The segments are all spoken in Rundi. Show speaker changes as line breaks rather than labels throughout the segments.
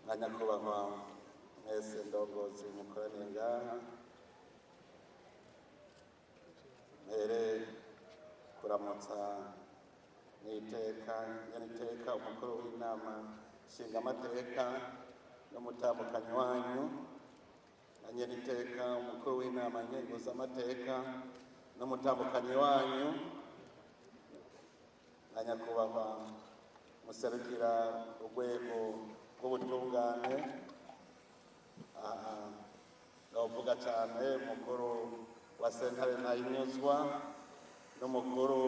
nkanyakubahwa mwese ndongozi mukoraniye ngaha mbere kuramutsa niteka umukuru w'inama nshingamateka n'umutambukanyi wanyu na nyeniteka umukuru w'inama nkenguzamateka n'umutambukanyi wanyu na nyakubahwa muserukira urwego rw'ubutungane ndavuga cyane umukuru wa sentare ntayinyuzwa n'umukuru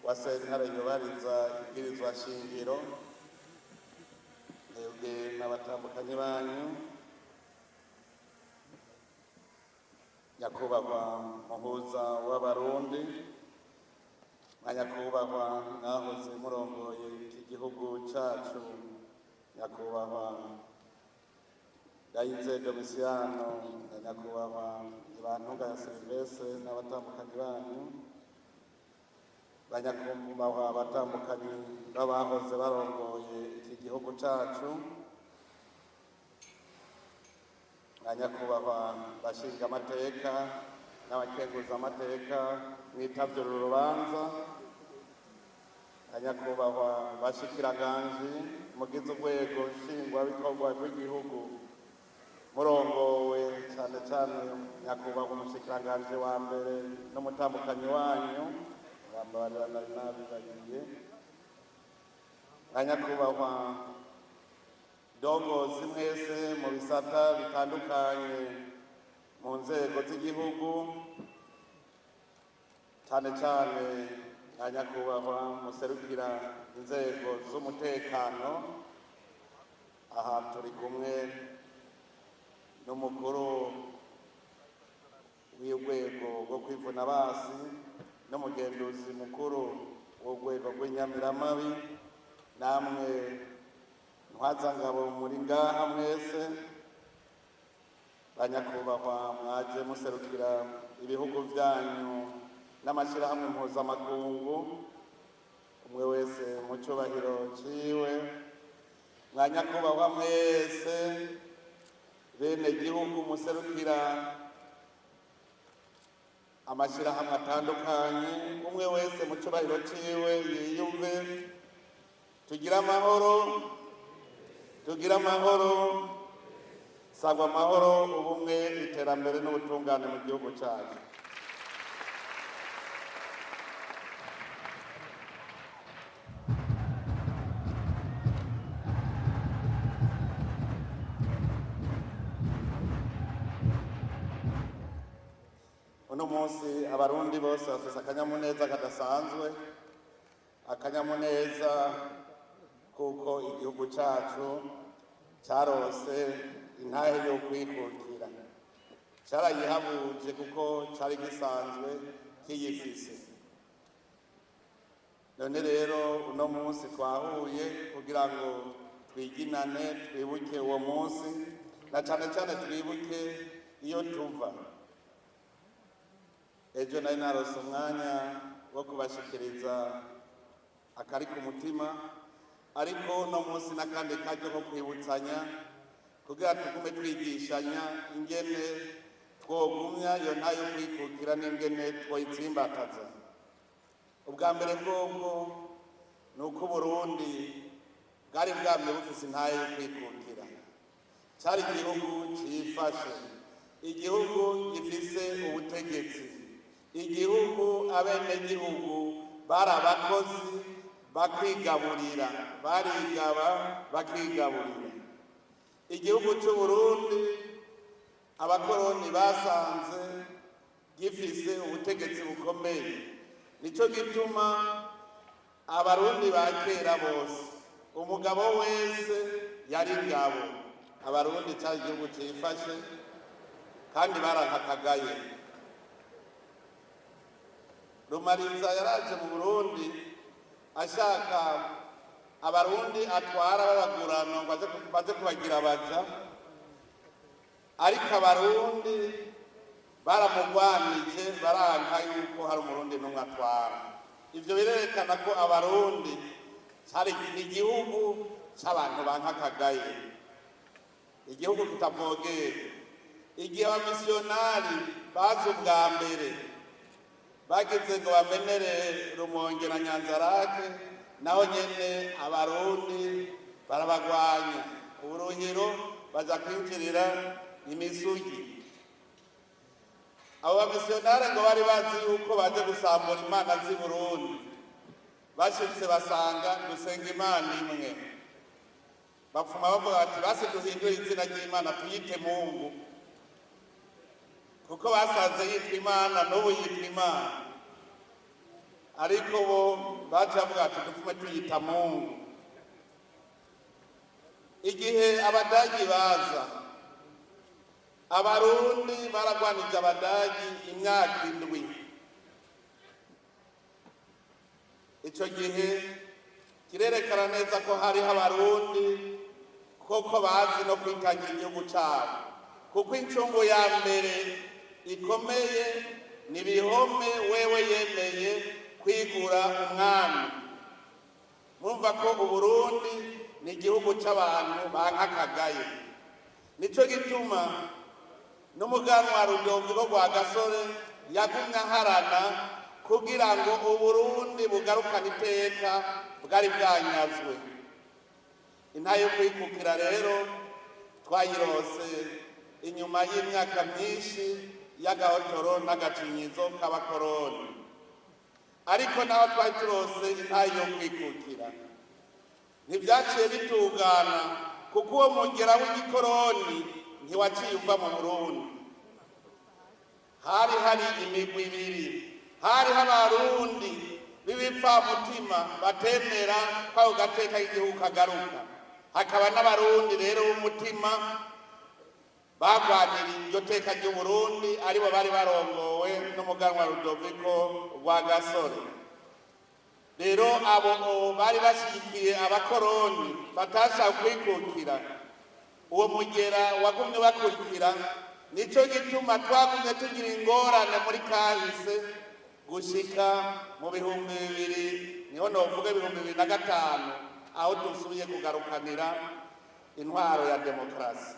wa sentare yubahiriza ibwirizwa shingiro mwebwe n'abatambukanyi banyu nyakubahwa muhuza w'abarundi na nyakubahwa mwahoze murongoye iki gihugu cacu nyakubahwa Ndayize Domisiano na nyakubahwa Ibantunga ya Silvestre n'abatambukanyi banyu banyakubahwa abatambukanyi b'abahoze barongoye iki gihugu cacu na nyakubahwa bashinga amateka n'abakenguza amateka mwitavye uru rubanza na nyakubahwa bashikiranganje mugize urwego nshingwabikorwa rw'igihugu murongowe cyane cyane nyakubahwa umushikiranganje wa mbere n'umutambukanyi wanyu bambabarira nari nabibagiye na nyakubahwa ndongozi mwese mu bisata bitandukanye mu nzego z'igihugu cyane cyane na nyakubahwa muserukira inzego z'umutekano aha turi kumwe n'umukuru w'urwego rwo kwivuna basi n'umugenduzi mukuru w'urwego rw'inyamiramabi namwe ntwazangabo muri ngaha mwese banyakubahwa mwaje muserukira ibihugu byanyu n'amashyirahamwe mpuzamakungu umwe wese mu cyubahiro ciwe mwanyakubahwa mwese bene gihugu muserukira amashyirahamwe atandukanye umwe wese mu cyubahiro ciwe yiyumve tugira amahoro sagwa amahoro ubumwe iterambere n'ubutungane mu gihugu cyacu uno munsi abarundi bose bafise akanyamuneza kadasanzwe akanyamuneza kuko igihugu cyacu cyarose intahe yo kwikukira cyarayihabuje kuko cyari gisanzwe kiyifise none rero uno munsi twahuye kugira ngo twiginane twibuke uwo munsi na cyane cyane twibuke iyo tuva ejo nari narose umwanya wo kubashikiriza akari ku mutima ariko no munsi n'akandi karyo ko kwibutsanya kugira tugume twigishanya ingene twogumya iyo ntayo kwikukira n'ingene twoyitsimbataza ubwa mbere bwobwo ni uko Burundi bwari bwamye bufise intayo yo kwikukira cyari igihugu cifashe igihugu gifise ubutegetsi igihugu abenegihugu bari abakozi bakigaburira barigaba bakigaburira igihugu cy'u Burundi abakoroni basanze gifise ubutegetsi bukomeye nico gituma abarundi bakera bose umugabo wese yari ngabo abarundi cyari igihugu cyifashe kandi barankakagaye Rumariza yaraje mu Burundi ashaka abarundi atwara babagurano baze kubagira baja ariko abarundi baramugwanije baranka yuko hari umurundi n'umwe atwara ivyo birerekana ko abarundi cyari igihugu cy'abantu bankakagaye igihugu kitavogera. Igihe abamisiyonari baza ubwa mbere bagize ngo bamenere Rumonge na Nyanzarake, naho nyene abarundi barabagwanya. Uburuhiro baza kwinjirira imisugi. Abo bamisiyonari ngo bari bazi yuko baje gusambura imana z'i Burundi, bashitse basanga dusenga imana imwe. Bapfuma bavuga bati basi duhindure izina ry'Imana tuyite Mungu, kuko basanze yitwa Imana n'ubu yitwa Imana. Ariko bo baca bavuga ati dupfume tuyita Mungu. Igihe abadagi baza, abarundi baragwanije abadagi imyaka 7. Ico gihe kirerekana neza ko hariho abarundi koko bazi no kwitangira igihugu cabo, kuko incungu ya mbere ikomeye ni bihome wewe yemeye kwigura umwami. Mumva ko Uburundi ni igihugu c'abantu bankakagaye. Nico gituma n'umuganwa Rudoviko Rwagasore yagumye aharana kugira ngo Uburundi bugarukane iteka bwari bwanyazwe. Intahe yo kwikukira rero twayirose inyuma y'imyaka myinshi y'agahotoro n'agacinyizo k'abakoroni. Ariko naho twari turose intahe yo kwikukira, ntibyaciye bitungana, kuko uwo mugera w'igikoroni ntiwaciye uva mu Burundi. Hari imigwi ibiri. Hariho abarundi b'ibipfamutima batemera ko ako gateka k'igihugu kagaruka, hakaba n'abarundi rero b'umutima bagwanira iryo teka ry'Uburundi, aribo bari barongowe n'umuganwa Rudoviko Rwagasore. Rero abo bari bashyigikiye abakoroni batashaka kwikukira, uwo mugera wagumye bakurikira. Nico gituma twagumye tugira ingorane muri kahise gushika mu 2000, niho novuga 2005, aho dusubiye kugarukanira intwaro ya demokarasi.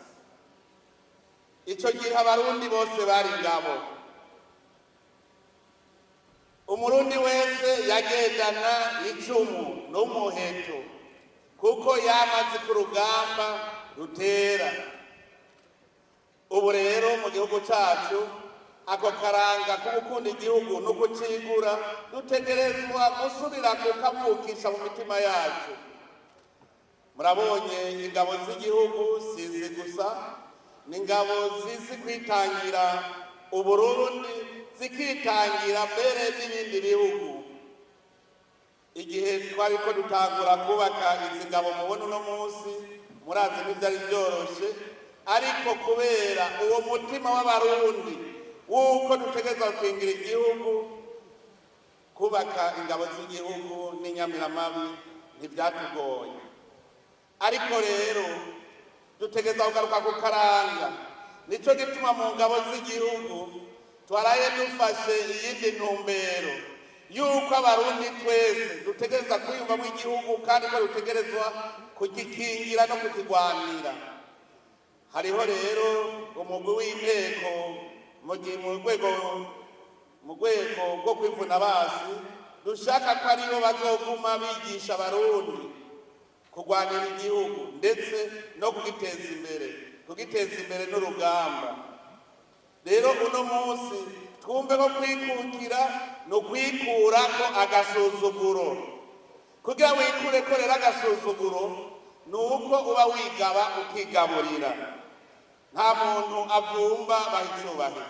Ico gihe abarundi bose bari ngabo. Umurundi wese yagendana icumu n'umuheto, kuko yamaze ku rugamba rutera. Ubu rero mu gihugu cacu ako karanga ko gukunda igihugu no kucigura dutegerezwa gusubira kukavukisha mu mitima yacu. Murabonye ingabo z'igihugu sizi gusa, n'ingabo zizi kwitangira Uburundi, zikitangira mbere n'ibindi bihugu. Igihe twari ko dutangura kubaka izi ngabo mubona uno munsi, murazi n'ivyari vyoroshe, ariko kubera uwo mutima w'abarundi wuko dutegerezwa kwingira igihugu, kubaka ingabo z'igihugu n'inyamiramabi ntivyatugoye. Ariko rero dutegerezwa kugaruka ku karanga. Nico gituma mu ngabo z'igihugu twaraye dufashe iyindi ntumbero yuko abarundi twese dutegerezwa kwiyumvamo igihugu, kandi ko dutegerezwa kugikingira no kukigwanira. Hariho rero umugwi w'inteko mu rwego rwo kwivuna basi, dushaka ko aribo bazoguma bigisha abarundi kugwanira igihugu ndetse no kugiteza imbere n'urugamba. Rero uno munsi twumve ko kwikukira no kwikurako agasuzuguro. Kugira wikure ko rero agasuzuguro nuko uba wigaba ukigaburira. Nta muntu avumba bahicubahira.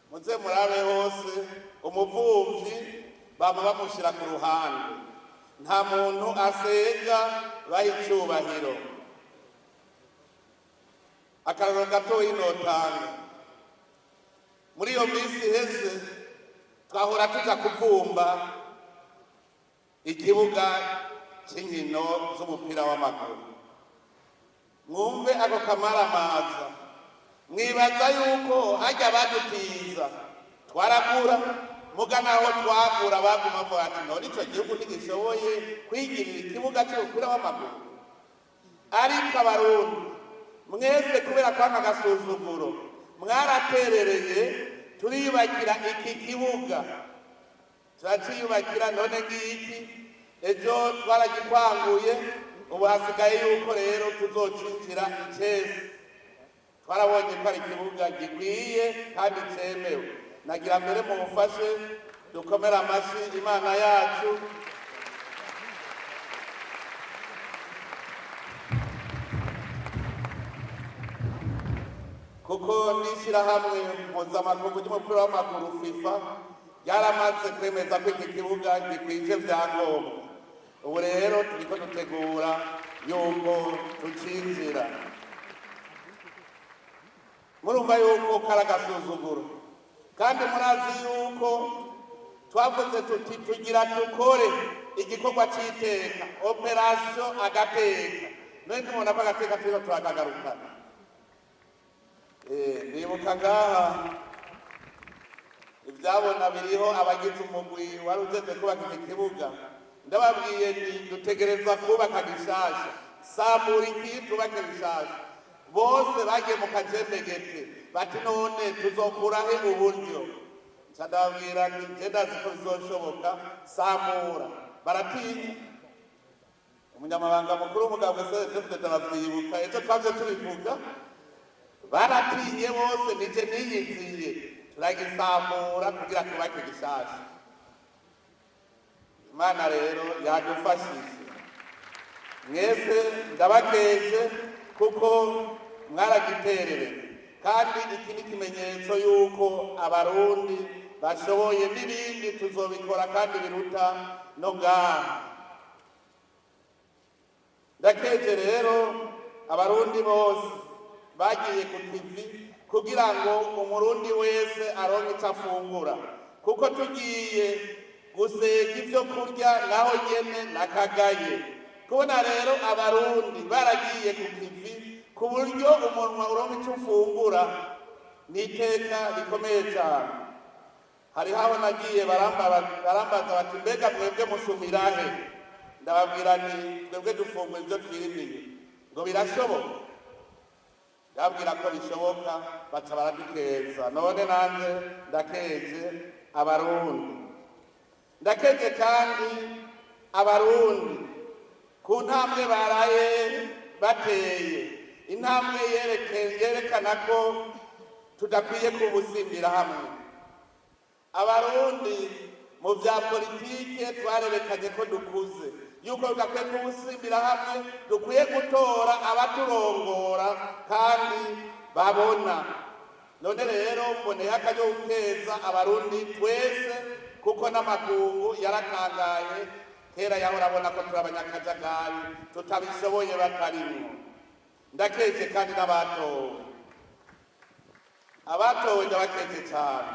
Muze murabe hose umuvumvyi baba bamushira ku ruhande. Nta muntu asega bahicubahiro. Akararo gatoyi notanga. Muri iyo minsi heze twahora tuja kuvumba ikibuga c'inkino z'umupira w'amaguru. Mwumve ako kamaramaza, mwibaza yuko hajya badutiza twaragura, mugana aho twagura baguma bavuga ati none ico gihugu ntigishoboye kwigirira ikibuga c'umupira w'amaguru. Ariko abarundi mwese kubera kwanga agasuzuguro mwaraterereye turiyubakira iki kibuga turaciyubakira none ngiki ejo twaragikwanguye ubu hasigaye yuko rero tuzocinjira icese twarabonye ko ari ikibuga gikwiye kandi cemewe nagira mbere mumufashe dukomera amashyi Imana yacu kuko n'ishyirahamwe mpuzamakungu ry'umupira w'amaguru FIFA yaramaze kwemeza ko iki kibuga gikwije vyangombwa ubu rero turiko dutegura yuko tucinjira murumva yuko kari agasuzuguro kandi murazi yuko twavuze tuti tugira dukore igikorwa c'iteka operation agateka none tubona ko agateka turiko turakagarukana nibuka ngaha ivyabona biriho abagize umugwi wari ujejwe kubaka iki kibuga ndababwiye nti dutegerezwa kubaka gishasha samura iki tubake gishasha bose bagiye mu kajembegete bati none tuzokurahe uburyo ndababwira nti je ndazi ko bizoshoboka samura baratinya umunyamabanga mukuru w'umugambwe CNDD aravyibuka ejo twavye tubivuga baratinye bose nije niyiziye turagisamura kugira tubake gishasha Imana rero yadufashije mwese ndabakeje kuko mwaragiterere kandi iki ni ikimenyetso yuko abarundi bashoboye n'ibindi tuzobikora kandi biruta no ngaha ndakeje rero abarundi bose bagiye ku TV kugira ngo umurundi wese aronke icyo afungura kuko tugiye gusega ibyo kurya naho nyene nakagaye kubona rero abarundi baragiye ku TV ku buryo umunwa uronka icyo ufungura n'iteka rikomeye cyane hariho abo nagiye barambaza bati mbega mwebwe musumirahe ndababwira nti twebwe dufungura ibyo twirimiye ngo birashoboka ndabwira ko bishoboka baca baradukeza none nanje ndakeje abarundi ndakeje kandi abarundi ku ntambwe baraye bateye intambwe yerekana ko tudakwiye kubusimbira hamwe abarundi mu vya politike twarerekanye ko dukuze yuko tudakwiye kubusimbira hamwe dukwiye gutora abaturongora kandi babona none rero mboneye akaryo gukeza abarundi twese kuko n'amakungu yaratangaye kera yahora abona ko turi abanyakajagari tutabishoboye batarimwo ndakeje kandi n'abatowe abatowe ndabakeje cyane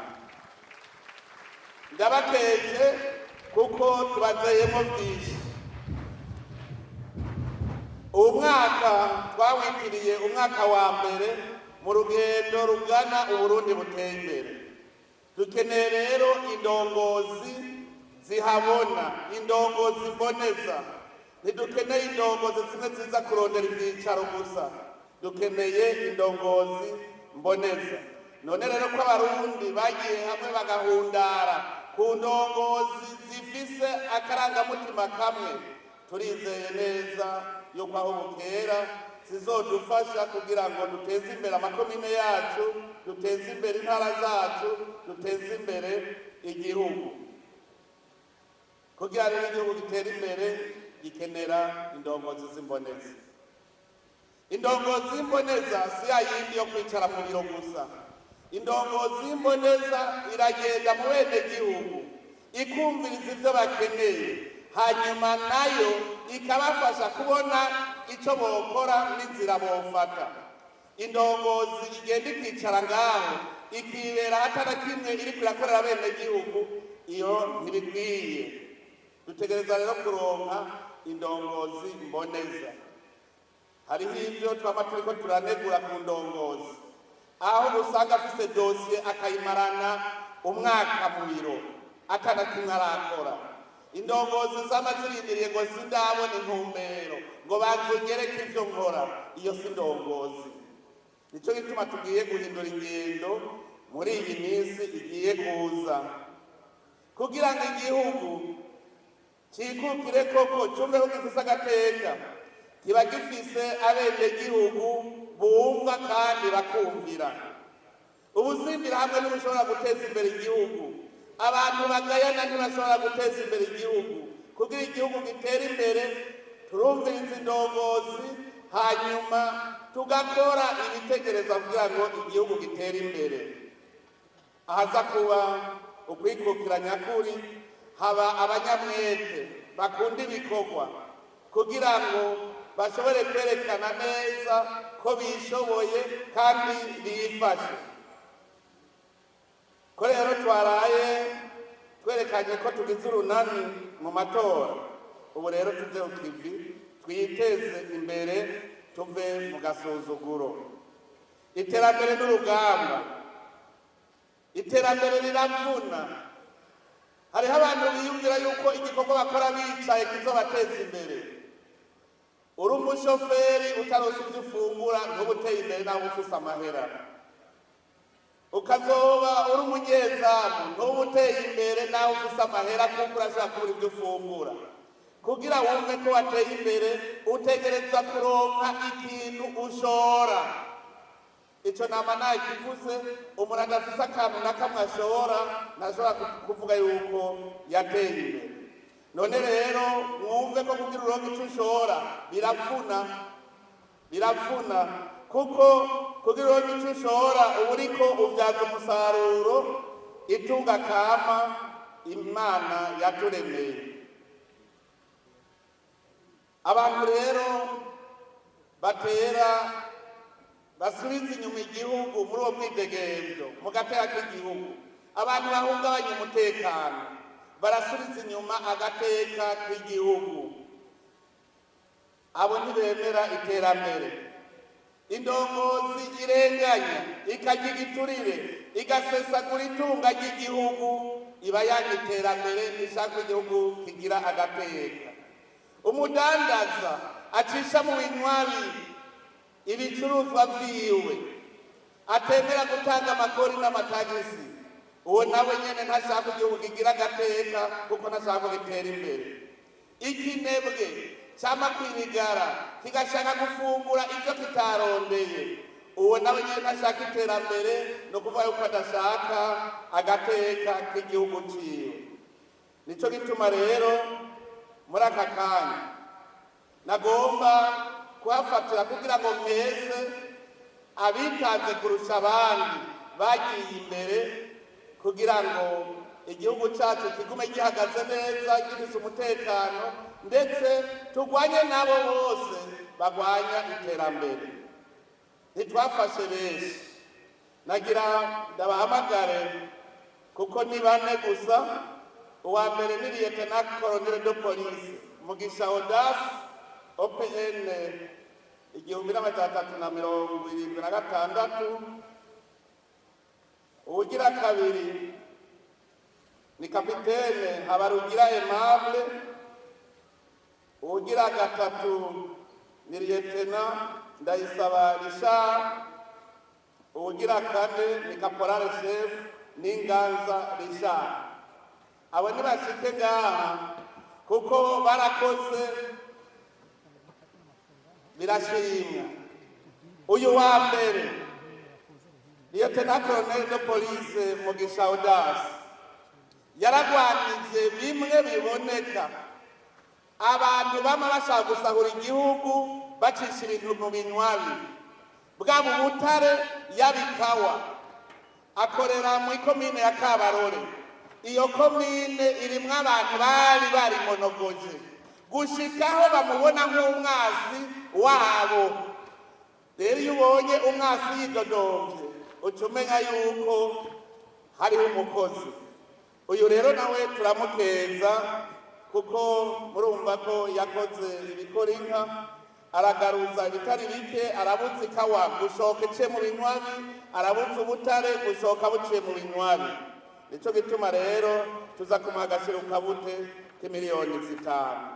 ndabakeje kuko tubazeyemo byinshi uwo mwaka twawitiriye umwaka wa mbere mu rugendo rugana uburundi buteye imbere dukeneye rero indongozi zihabona indongozi mboneza ntidukeneye indongozi zimwe ziza kurondera ibyicaro gusa dukeneye indongozi mboneza none rero ko abarundi bagiye hamwe bagahundara ku ndongozi zifise akarangamutima kamwe turizeye neza yuko aho bukera zizodufasha kugira ngo duteze imbere amakomine yacu duteze imbere intara zacu duteze imbere igihugu kugira rero igihugu gitera imbere gikenera indongozi z'imboneza indongozi y'imboneza si yayindi yo kwicara mu biro gusa indongozi y'imboneza iragenda mu bene gihugu ikumviriza ibyo bakeneye hanyuma nayo ikabafasha kubona icyo bokora n'inzira bofata indongozi igenda ikicara ngaho ikibera atana kimwe iri kurakorera bene gihugu iyo ntibikwiye dutegereza rero kuronka indongozi mboneza hariho ibyo twaba turiko turanegura ku ndongozi aho usanga afise dosiye akayimarana umwaka mu biro atana kimwe arakora indongozi z'amazirindiriye ngo sindabona intumbero ngo banzongereke ivyo nkora, iyo si ndongozi. Nico gituma tugiye guhindura ingendo muri iyi minsi igiye kuza, kugira ngo igihugu cikukire koko cumve ko gifise agateka, kiba gifise abenegihugu bumva kandi bakumvira. Ubuzimbira hamwe ntibushobora guteza imbere igihugu, abantu bagayana ntibashobora guteza imbere igihugu. Kugira igihugu gitere imbere, turumviriza indongozi, hanyuma tugakora ibitegereza kugira ngo igihugu gitere imbere. Ahaza kuba ukwikukira nyakuri, haba abanyamwete bakunda ibikorwa kugira ngo bashobore kwerekana neza ko bishoboye kandi bifashe. Ko rero twaraye twerekanye ko tugize urunani mu matora, ubu rero tuve ku kivi, twiteze imbere, tuve mu gasuzuguro. Iterambere n'urugamba, iterambere riravuna. Hariho abantu biyumvira yuko igikorwa bakora bicaye kizobateza imbere. Uri umushoferi utaronse ivyo ufungura ntubuteye imbere nawe ufise amahera. Ukazoba uri umunyezamu ntubuteye imbere nawe ufise amahera kuko urashaka kubura ivyo ufungura. Kugira wumve ko wateye imbere utegerezwa kuronka ikintu ushora. Ico nama nakivuze, umuntu adafise akantu na kamwe ashora ntashobora kuvuga yuko yateye imbere. None rero mwumve ko kugira uronke ico ushora biravuna, kuko kugira uronke ico ushora uba uriko uvyaza umusaruro itunga kama Imana yaturemeye. Abantu rero batera basubiza inyuma igihugu muri uwo mwidegemvyo mu gateka k'igihugu, abantu bahungabanya umutekano barasubiza inyuma agateka k'igihugu, abo ntibemera iterambere. Indongozi irenganya ikarya igiturire igasesagura itunga ry'igihugu, iba yanga iterambere, ishaka igihugu kigira agateka. Umudandaza acisha mu binywabi ibicuruzwa vyiwe, atemera gutanga amakori n'amatagisi, uwo nawe nyene ntashaka igihugu kigira agateka kuko ntashaka gitera imbere. Ikinebwe cama kwirigara kigashaka gufungura ivyo kitarondeye, uwo nawe nyene ntashaka iterambere, no kuvuga yuko adashaka agateka k'igihugu ciwe. Nico gituma rero muri aka kanya nagomba kuhafatira kugira ngo mwese abitanze kurusha abandi bagiye imbere, kugira ngo igihugu cyacu kigume gihagaze neza, gifise umutekano, ndetse turwanye nabo bose bagwanya iterambere. Ntitwafashe benshi, nagira ndabahamagare kuko ni bane gusa. Uwa mbere ni Lieutenant Colonel de Police Mugisha Audace, OPN 1376. Uwugira kabiri ni Kapitene Habarugira Aimable. Uwugira gatatu ni Lieutenant Ndayisaba Richard. Uwugira kane ni Caporal Chef Ninganza Richard. Abo ntibashike ngaha kuko barakoze birashimwa. Uyu wa mbere Lieutenant Colonel de Police Mugisha Audace yaragwanije bimwe biboneka abantu bama bashaka gusahura igihugu bacisha ibintu mu binywabi, bwaba ubutare yabikawa. Akorera mu ikomine ya Kabarore. Iyo komine irimwo abantu bari monogoje gushikaho bamubona nk'umwasi wabo. Rero iyo ubonye umwasi yidodomvye ucumenya yuko hariho umukozi. Uyu rero nawe turamukeza kuko murumva ko yakoze ibikora inka, aragaruza ibitari bike, arabuza ikawa gushoka iciye mu binywabi, arabuza ubutare gushoka buciye mu binywabi. Nico gituma rero tuza kumuha agashiro kabute k'imiliyoni 5.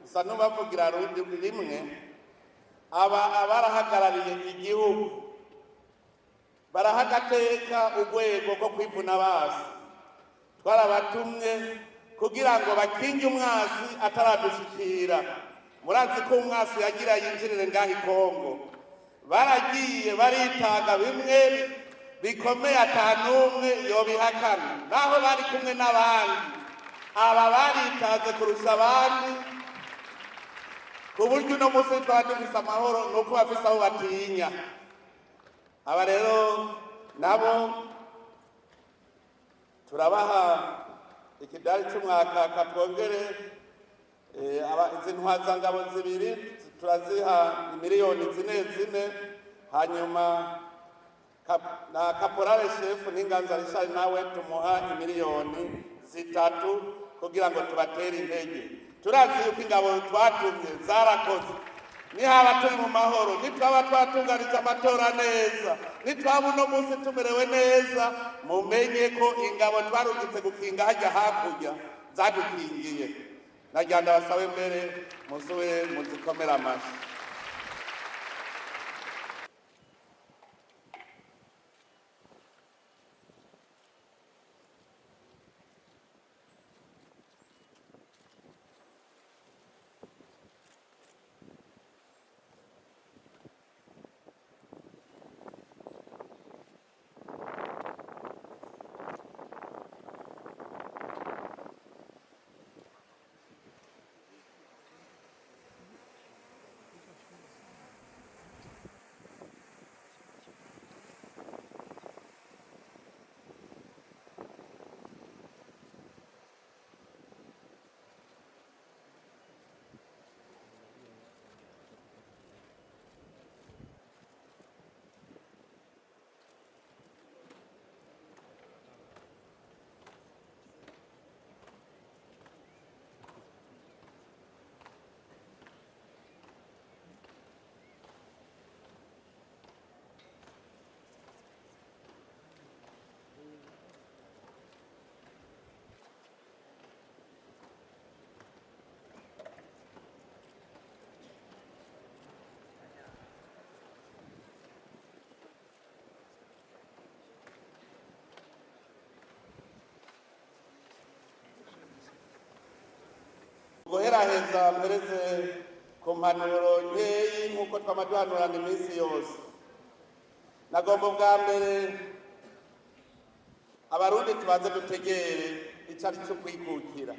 Gusa n'ubavugira rimwe abarahagarariye igihugu barahagateka urwego rwo kwivuna basi, twarabatumwe kugira ngo bakinge umwasi ataradushikira. Murazi ko umwasi yagira yinjirire ngaho Kongo, baragiye baritaga bimwe bikomeye atanumwe yobihakana, naho bari kumwe n'abandi. Aba baritaze kurusha abandi ku buryo uno munsi twaba dufise amahoro nuko bafise aho batinya. Aba rero nabo turabaha ikidari c'umwaka katwongere izi ntwazangabo 2 turaziha imiliyoni 4 hanyuma na kaporale shefu n'inganza Richard nawe tumuha imiliyoni 3 kugira ngo tubatere intege. Turazi yuko ingabo twatumye zarakoze, nihaba turi mu mahoro, nitwaba twatunganije amatora neza, nitwaba uno munsi tumerewe neza, mumenye ko ingabo twarungitse gukinga hajya hakurya zadukingiye. Nagira ndabasabe mbere musubire muzikomera amashyi. Guheraheza mpereze ku mpanuro nkeyi nk'uko twamaduhanurana iminsi yose. Nagomba bwa mbere abarundi tubanze dutegere icari cyo kwikukira.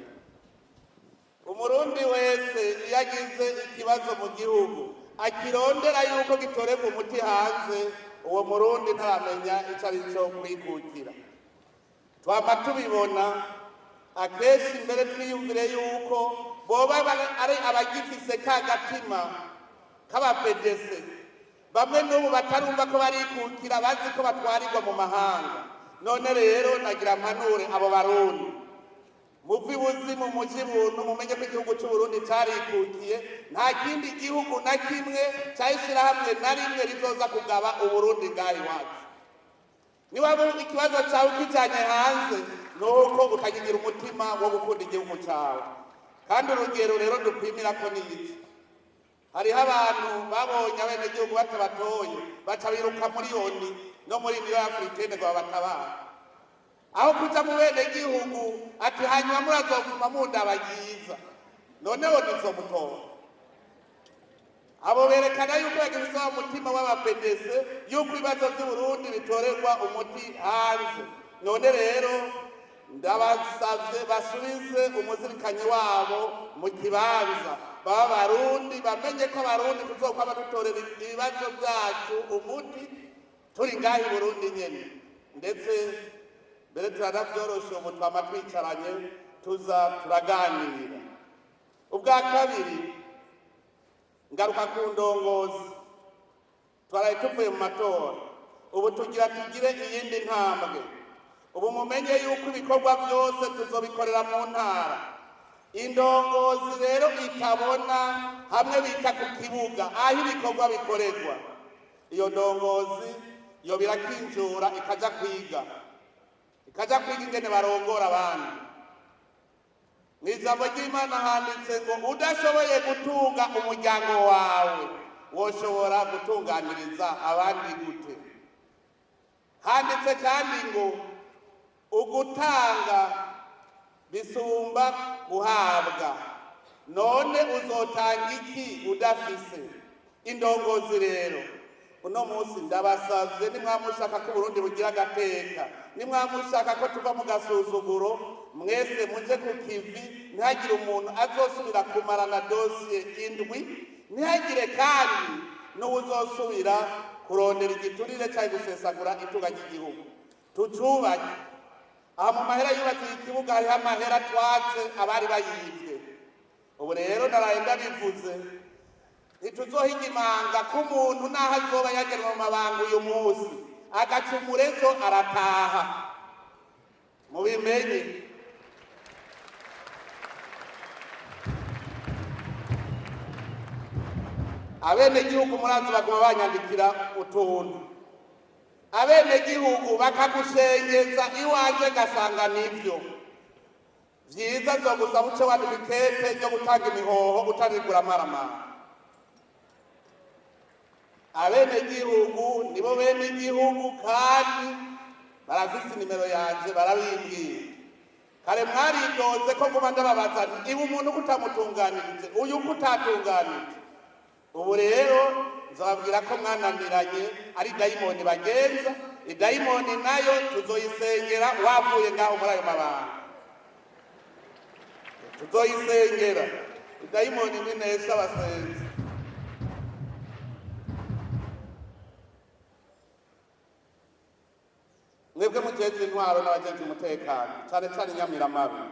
Umurundi wese iyo agize ikibazo mu gihugu akirondera yuko gitorerwa umuti hanze, uwo murundi ntaramenya icari cyo kwikukira. Twama tubibona akenshi mbere twiyumvire yuko boba ari abagifise ka gatima k'abapedese, bamwe n'ubu batarumva ko barikukira, bazi ko batwarirwa mu mahanga. None rero nagira mpanure abo barundi, muvi buzimu muji buntu, mumenye ko igihugu c'Uburundi carikukiye. Nta kindi gihugu na kimwe cahishirahamwe na rimwe rizoza kugaba Uburundi ngaha iwacu. Niwaba ikibazo cawe kijanye hanze, nuko utakigira umutima wo gukunda igihugu cawe. Kandi urugero rero dupimira ko n'iki, hariho abantu babonye abenegihugu batabatoye baca biruka muri ONU no muri Union Africaine ngo babatabare, aho kuja mu benegihugu ati hanyuma murazovuma mundabagiza. None ONU izomutora? Abo berekana yuko bagifise umutima w'abapedese, yuko ibibazo vy'Uburundi bitorerwa umuti hanze. None rero ndabasavye basubize umuzirikanyi wabo mu kibanza, baba barundi bamenye ko abarundi tuzokwama dutorera ibibazo vyacu umuti turi ngaha i Burundi nyene. Ndetse mbere turanavyoroshe ubu twama twicaranye tuza turaganira. Ubwa kabiri ngaruka ku ndongozi, twaraye tuvuye mu matora, ubu tugira tugire iyindi ntambwe. Ubu mumenye yuko ibikorwa byose tuzobikorera mu ntara. Indongozi rero itabona hamwe bita ku kibuga aho ibikorwa bikorerwa, iyo ndongozi yo birakinjura ikaja kwiga ingene barongora abandi. Mw'ijambo ry'Imana handitse ngo udashoboye gutunga umuryango wawe woshobora gutunganiriza abandi gute? Handitse kandi ngo ugutanga bisumba guhabwa, none uzotanga iki udafise? Indongozi rero uno munsi ndabasavye, nimwamushaka ko Burundi bugira agateka, nimwamushaka ko tuva mu gasuzuguro, mwese muje ku kivi, ntihagire umuntu azosubira kumarana dosiye indwi, ntihagire kandi n'uwuzosubira kurondera igiturire cyangwa gusesagura itunga ry'igihugu. Tucubake. Aha mu mahera yubakiye ikibuga hariho amahera twatse abari bayivye. Ubu rero naraye ndabivuze, ntituzohiga imanga ko umuntu naho azoba yagenwa mu mabanga uyu munsi agacumura ejo arataha. Mubimenye. Abenegihugu murazi baguma banyandikira utuntu, abenegihugu bakagushengeza iwanje gasanga nivyo vyiza, nzogusaba uce wandika ikete ryo gutanga imihoho utarigura amaramara. Abenegihugu nibo bene igihugu kandi barafise nimero yanje, barabimbwira. Kare mwaridoze ko nguma ndababaza nti ibu umuntu kutamutunganirije, uyu kutatunganirije. Ubu rero nzababwira ko mwananiranye ari dayimoni bagenza, idayimoni nayo tuzoyisengera wavuye ngaho muri ayo mabanga. Tuzoyisengera idayimoni ninesha abasenzi. Mwebwe mujejwe intwaro n'abajejwe umutekano, cane cane Nyamiramabi,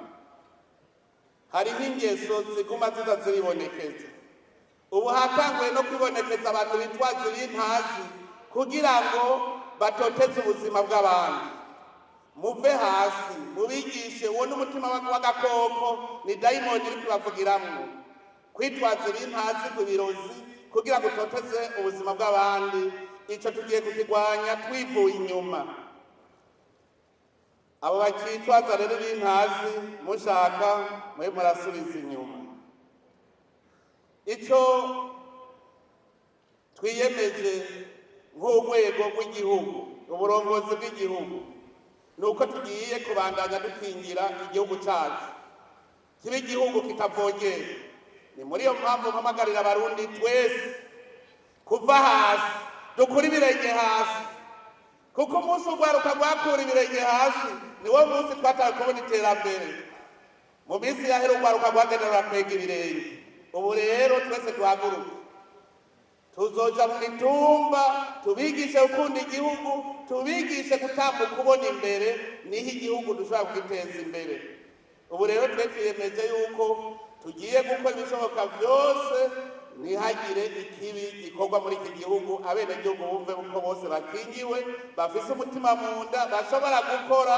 hariho ingeso ziguma ziza ziribonekeza. Ubu hatanguye no kwibonekeza abantu bitwaza ibintazi kugira ngo batoteze ubuzima bw'abandi. Muve hasi, mubigishe, uwo n'umutima w'agakoko, ni dayimoni iri kubavugiramwo. Kwitwaza ibintazi ku birozi kugira ngo utoteze ubuzima bw'abandi, ico tugiye kukigwanya twivuye inyuma. Abo bakitwaza rero ibintazi mushaka mwe murasubiza inyuma. Ico twiyemeje nk'urwego rw'igihugu, uburongozi bw'igihugu, nuko tugiye kubandanya dukingira igihugu cacu kibe igihugu kitavogera. Ni muri iyo mpamvu mpamagarira abarundi twese kuva hasi, dukura ibirenge hasi, kuko umunsi urwaruka rwakura ibirenge hasi niwo munsi twataye kubona iterambere. Mu minsi yahera urwaruka rwagenerera kwega ibirenge. Ubu rero twese duhaguruka, tuzoja mu mitumba, tubigishe gukunda igihugu, tubigishe gutambuka kubona imbere, niho igihugu dushobora kugiteza imbere. Ubu rero twe twiyemeje yuko tugiye gukora ibishoboka byose ntihagire ikibi gikorwa muri iki gihugu. Abenegihugu bumve uko bose bakingiwe, bafise umutima mu nda, bashobora gukora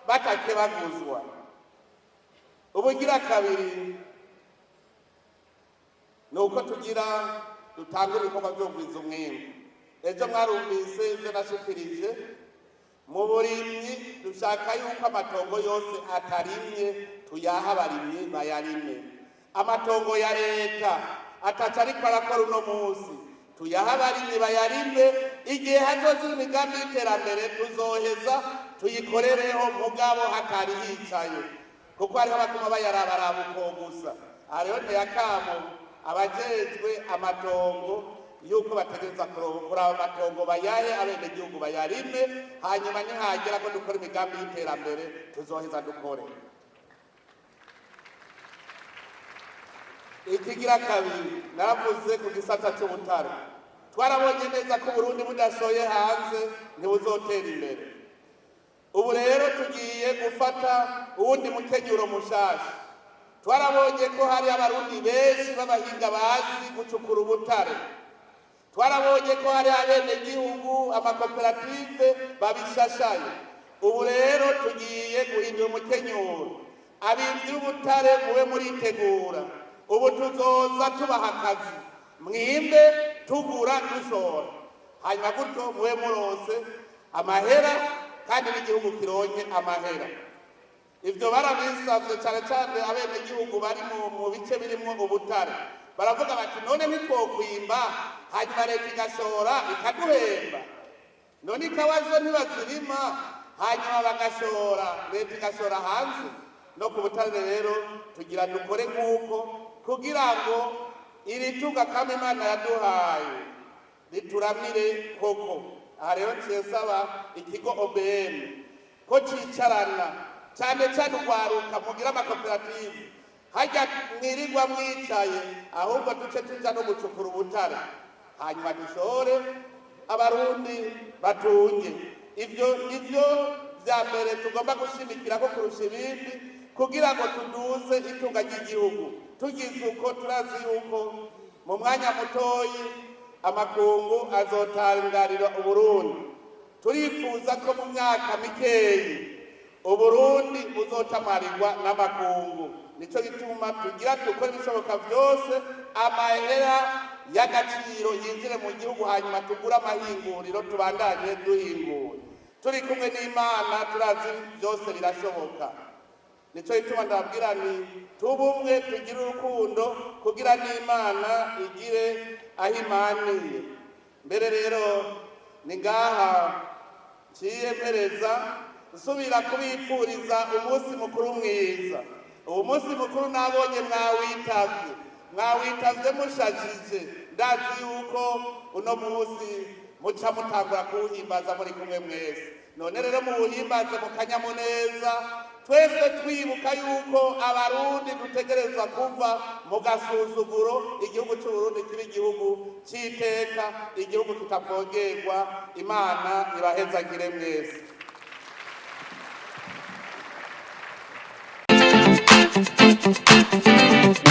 batakebaguzwa. Ubugira kabiri nuko tugira dutanga ibikorwa byo kugwiza umwimbu. Ejo mwarumvise ibyo nashikirije, mu burimyi dushaka yuko amatongo yose atarimye tuyaha abarimyi bayarime. Amatongo ya leta ataca ariko arakora uno munsi tuyaha abarimyi bayarime. Igihe hazoza imigambi y'iterambere tuzoheza tuyikorereho, mugabo hatari hicaye, kuko hariho abatuma bayarabaraba uko gusa. Hariho ntiyakamo abajejwe amatongo yuko bategereza kuraba amatongo bayahe abenegihugu bayarime, hanyuma nihagera ko dukora imigambi y'iterambere tuzoheza dukore. Ikigira kabiri naravuze ku gisata cy'ubutare. Twarabonye neza ko Burundi budashoye hanze ntibuzotera imbere. ubu rero tugiye gufata uwundi mukenyuro mushasha. Twarabonye ko hari abarundi benshi b'abahinga bazi gucukura ubutare, twarabonye ko hari abenegihugu amakoperative babishashaye. Ubu rero tugiye guhindura umukenyuro, abimvyi b'ubutare mube muritegura, ubu tuzoza tubaha akazi, mwimbe tugura dushora, hanyuma gutyo mube muronse amahera kandi n'igihugu kironke amahera. Ivyo barabisavye cane cane abenegihugu bari mu bice birimwo ubutare, baravuga bati none ntitwokwimba hanyuma leta igashora ikaduhemba, none ikawa zo ntibazirima hanyuma bagashora, leta igashora hanze. No ku butare rero tugira dukore nk'uko, kugira ngo iri tunga kama Imana yaduhaye rituramire koko. Aha rero nsaba ikigo OBM ko cicarana cyane cyane urwaruka mugira amakoperative, hajya mwirirwa mwicaye, ahubwo duce tuja no gucukura ubutare hanyuma dushore abarundi batunge. Ivyo vya mbere tugomba gushimikira ko kurusha ibindi, kugira ngo tuduze itunga ry'igihugu. Tugize uko turazi yuko mu mwanya mutoyi amakungu azotangarira Uburundi. Turifuza ko mu myaka mikeyi Uburundi buzotamarirwa n'amakungu. Nico gituma tugira dukora ibishoboka byose amahera y'agaciro yinjire mu gihugu, hanyuma tugura amahinguriro tubandanye duhingura. Turi kumwe n'Imana turazi byose birashoboka. Nico gituma ndabwira ni tubumwe, tugire urukundo kugira n'Imana igire ahimaniye. Mbere rero ni ngaha ciyemereza nsubira kubipfuriza umunsi mukuru mwiza. Uwo munsi mukuru nabonye mwawitavye mushajije, ndazi yuko uno munsi muca mutangura kuwuhimbaza muri kumwe mwese. None rero muwuhimbaze mu kanyamuneza, twese twibuka yuko abarundi dutegerezwa kuva mu gasuzuguro, igihugu c'Uburundi kiba igihugu c'iteka, igihugu kitavogerwa. Imana ibahezagire mwese. Thank you.